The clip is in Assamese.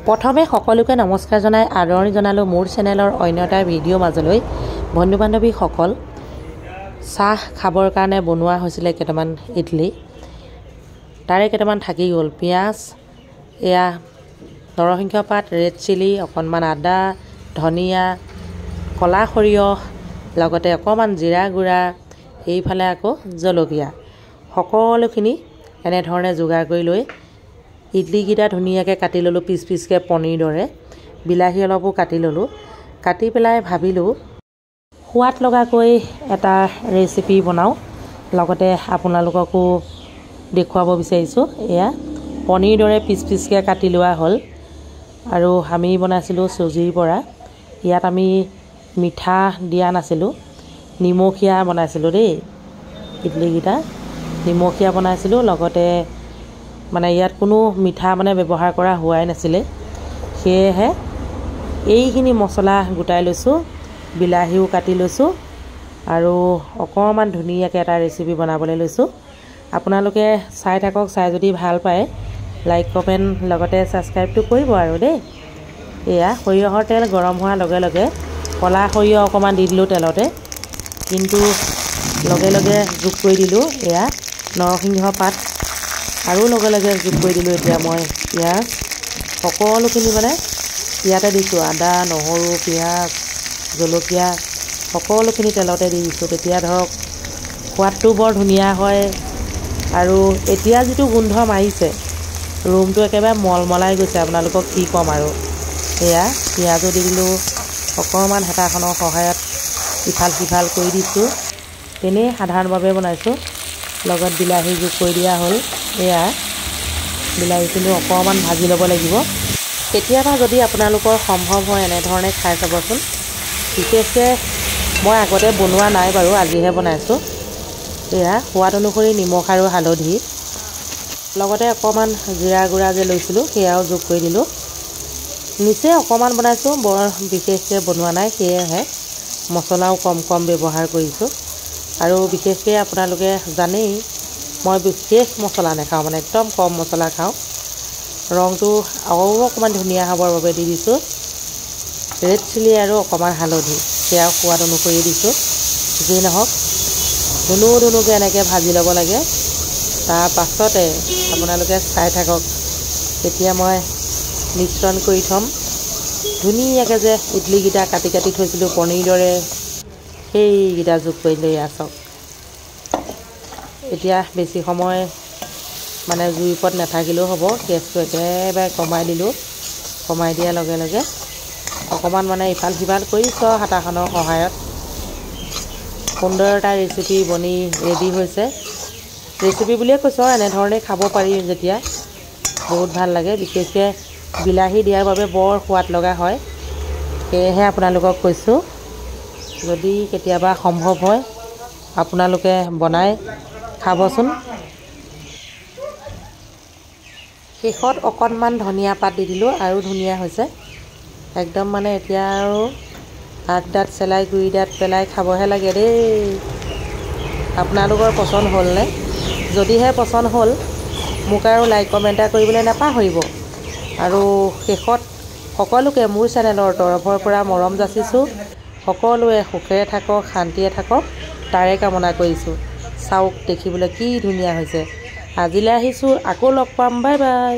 প্ৰথমে সকলোকে নমস্কাৰ জনাই আদৰণি জনালোঁ মোৰ চেনেলৰ অন্য এটা ভিডিঅ' মাজলৈ। বন্ধু বান্ধৱীসকল, চাহ খাবৰ কাৰণে বনোৱা হৈছিলে কেইটামান ইডলি, তাৰে কেইটামান থাকি গ'ল। পিঁয়াজ, এয়া নৰসিংহ পাত, ৰেড চিলি, অকণমান আদা, ধনিয়া, কলা সৰিয়হ, লগতে অকণমান জিৰা গুড়া, এইফালে আকৌ জলকীয়া, সকলোখিনি এনেধৰণে যোগাৰ কৰি লৈ ইডলিকেইটা ধুনীয়াকৈ কাটি ল'লোঁ পিচ পিচকৈ পনীৰ দৰে। বিলাহী অলপো কাটি ল'লোঁ। কাটি পেলাই ভাবিলোঁ সোৱাদ লগাকৈ এটা ৰেচিপি বনাওঁ, লগতে আপোনালোককো দেখুৱাব বিচাৰিছোঁ। এয়া পনীৰ দৰে পিচ পিচকৈ কাটি লোৱা হ'ল আৰু আমি বনাইছিলোঁ চুজিৰ পৰা। ইয়াত আমি মিঠা দিয়া নাছিলোঁ, নিমখীয়া বনাইছিলোঁ দেই। ইডলিকেইটা নিমখীয়া বনাইছিলোঁ, লগতে ইয়াত কোনো মিঠা ব্যৱহাৰ কৰা হোৱাই নাছিলে। সেয়েহে এইখিনি মছলা গোটাই লৈছোঁ, বিলাহীও কাটি লৈছোঁ আৰু অকণমান ধুনীয়াকৈ এটা ৰেচিপি বনাবলৈ লৈছোঁ। আপোনালোকে চাই থাকক, চাই যদি ভাল পায় লাইক কমেণ্ট লগতে ছাবস্ক্ৰাইবটো কৰিব আৰু দেই। এয়া সৰিয়হৰ তেল গৰম হোৱাৰ লগে লগে ক'লা সৰিয়হ অকণমান দি দিলোঁ তেলতে, কিন্তু লগে লগে যোগ কৰি দিলোঁ এয়া নৰসিংহ পাত আৰু লগে লগে যোগ কৰি দিলোঁ এতিয়া মই পিঁয়াজ। সকলোখিনি ইয়াতে দিছোঁ, আদা, নহৰু, পিঁয়াজ, জলকীয়া সকলোখিনি তেলতে দি দিছোঁ। তেতিয়া ধৰক সোৱাদটো বৰ ধুনীয়া হয়। আৰু এতিয়া যিটো গোন্ধ মাৰিছে, ৰুমটো একেবাৰে মলমলাই গৈছে, আপোনালোকক কি ক'ম আৰু। এয়া পিঁয়াজো দি দিলোঁ, অকণমান হেতাখনৰ সহায়ত ইফাল সিফাল কৰি দিছোঁ। এনেই সাধাৰণভাৱে বনাইছোঁ, লগত বিলাহী যোগ কৰি দিয়া হ'ল। এয়া বিলাহীখিনি অকণমান ভাজি ল'ব লাগিব। কেতিয়াবা যদি আপোনালোকৰ সম্ভৱ হয় এনেধৰণে খাই চাবচোন। বিশেষকৈ মই আগতে বনোৱা নাই বাৰু, আজিহে বনাইছোঁ। এয়া সোৱাদ অনুসৰি নিমখ আৰু হালধি, লগতে অকণমান জিৰা গুড়া যে লৈছিলোঁ সেয়াও যোগ কৰি দিলোঁ। নিচেই অকণমান বনাইছোঁ, বৰ বিশেষকৈ বনোৱা নাই, সেয়েহে মছলাও কম কম ব্যৱহাৰ কৰিছোঁ। আৰু বিশেষকৈ আপোনালোকে জানেই মই বিশেষ মছলা নাখাওঁ, একদম কম মছলা খাওঁ। ৰংটো আৰু অকণমান ধুনীয়া হ'বৰ বাবে দি দিছোঁ ৰেড চিলি আৰু অকণমান হালধি, সেয়াও সোৱাদ অনুসৰি দিছোঁ। যি নহওক ধুনুকৈ এনেকৈ ভাজি ল'ব লাগে। তাৰ পাছতে আপোনালোকে চাই থাকক, তেতিয়া মই মিশ্ৰণ কৰি থ'ম ধুনীয়াকৈ যে ইডলিকেইটা কাটি কাটি থৈছিলোঁ পনীৰ দৰে, সেইকেইটা যোগ কৰি লৈ আছক। এতিয়া বেছি সময় জুইৰ ওপৰত নাথাকিলেও হ'ব, গেছটো একেবাৰে কমাই দিলোঁ। কমাই দিয়াৰ লগে লগে অকণমান ইফাল সিফাল কৰিছোঁ হাতাখনৰ সহায়ত। সুন্দৰ এটা ৰেচিপি বনি ৰেডি হৈছে। ৰেচিপি বুলিয়ে কৈছোঁ, এনেধৰণে খাব পাৰি যেতিয়া বহুত ভাল লাগে। বিশেষকৈ বিলাহী দিয়াৰ বাবে বৰ সোৱাদ লগা হয়। সেয়েহে আপোনালোকক কৈছোঁ, যদি কেতিয়াবা সম্ভৱ হয় আপোনালোকে বনাই খাবচোন। শেষত অকণমান ধনিয়া পাত দি দিলোঁ আৰু ধুনীয়া হৈছে একদম। এতিয়া আৰু আগ দাঁত চেলাই গুৰি দাঁত পেলাই খাবহে লাগে দেই। আপোনালোকৰ পচন্দ হ'লনে? যদিহে পচন্দ হ'ল মোক আৰু লাইক কমেণ্ট এটা কৰিবলৈ নাপাহৰিব। আৰু শেষত সকলোকে মোৰ চেনেলৰ তৰফৰ পৰা মৰম যাচিছোঁ। সকলোৱে সুখেৰে থাকক, শান্তিৰে থাকক, তাৰে কামনা কৰিছোঁ। চাওক দেখিবলৈ কি ধুনীয়া হৈছে। আজিলৈ আহিছোঁ, আকৌ লগ পাম, বাই বাই।